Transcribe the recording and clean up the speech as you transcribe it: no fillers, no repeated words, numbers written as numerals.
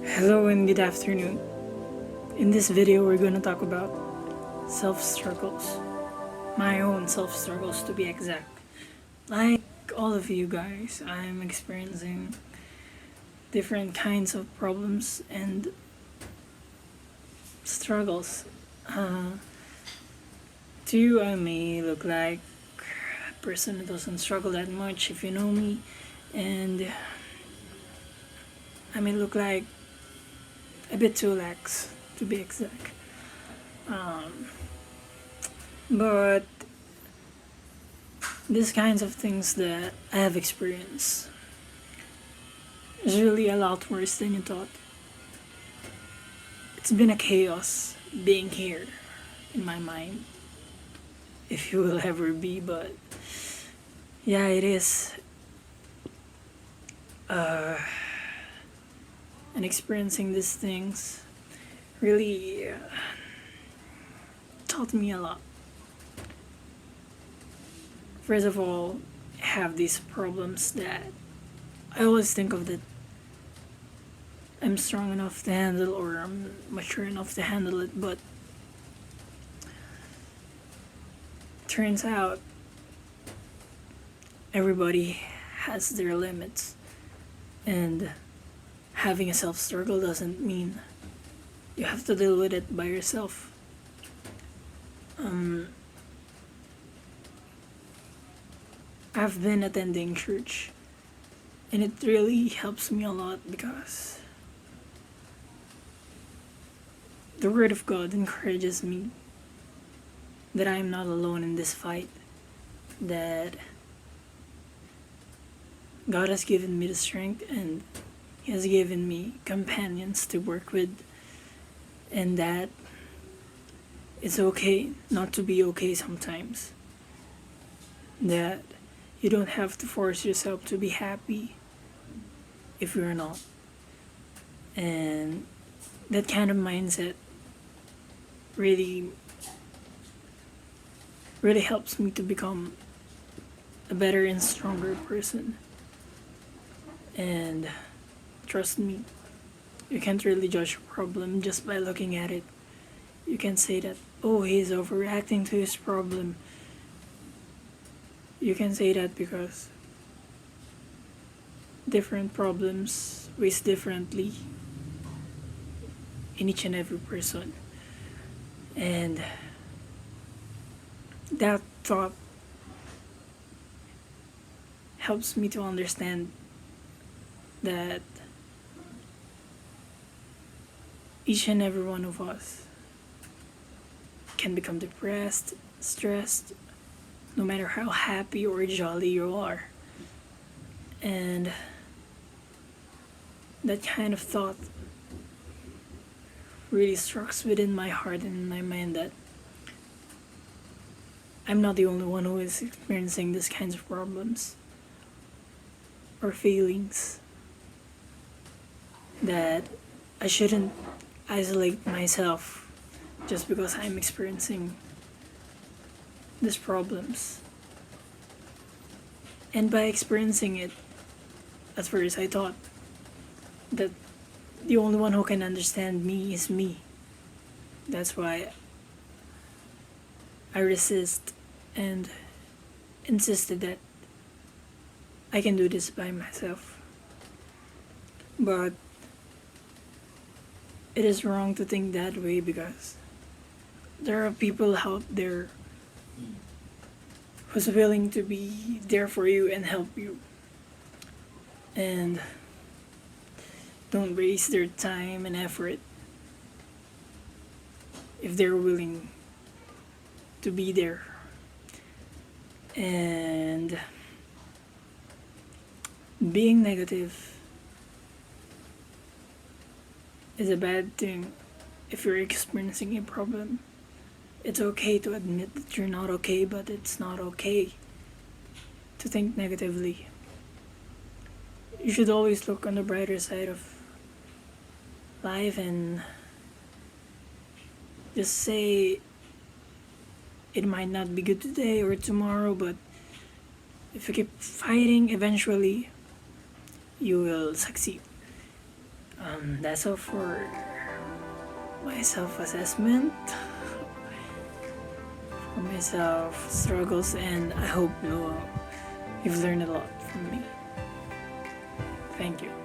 Hello and good afternoon. In this video, we're going to talk about self-struggles. My own self-struggles to be exact. Like all of you guys, I'm experiencing different kinds of problems and struggles. To you, I may look like a person who doesn't struggle that much if you know me, and I may look like a bit too lax to be exact. But these kinds of things that I have experienced is really a lot worse than you thought. It's been a chaos being here in my mind, if you will ever be, but yeah, it is. And experiencing these things really taught me a lot. First of all, I have these problems that I always think of that I'm strong enough to handle or I'm mature enough to handle it, but turns out everybody has their limits, and having a self struggle doesn't mean you have to deal with it by yourself. I've been attending church, and it really helps me a lot because the Word of God encourages me that I am not alone in this fight, that God has given me the strength and He has given me companions to work with, and that it's okay not to be okay sometimes. That you don't have to force yourself to be happy if you're not. And that kind of mindset really helps me to become a better and stronger person. And trust me, you can't really judge a problem just by looking at it. You can say that, oh, he's overreacting to his problem. You can say that because different problems waste differently in each and every person. And that thought helps me to understand that each and every one of us can become depressed, stressed, no matter how happy or jolly you are. And that kind of thought really strikes within my heart and in my mind that I'm not the only one who is experiencing these kinds of problems or feelings, that I shouldn't isolate myself just because I'm experiencing these problems. And by experiencing it, at first I thought that the only one who can understand me is me. That's why I resist and insisted that I can do this by myself. But it is wrong to think that way because there are people out there who's willing to be there for you and help you, and don't waste their time and effort if they're willing to be there. And being negative is a bad thing if you're experiencing a problem. It's okay to admit that you're not okay, but it's not okay to think negatively. You should always look on the brighter side of life and just say it might not be good today or tomorrow, but if you keep fighting, eventually you will succeed. That's all for my self-assessment, for my self struggles, and I hope you've learned a lot from me. Thank you.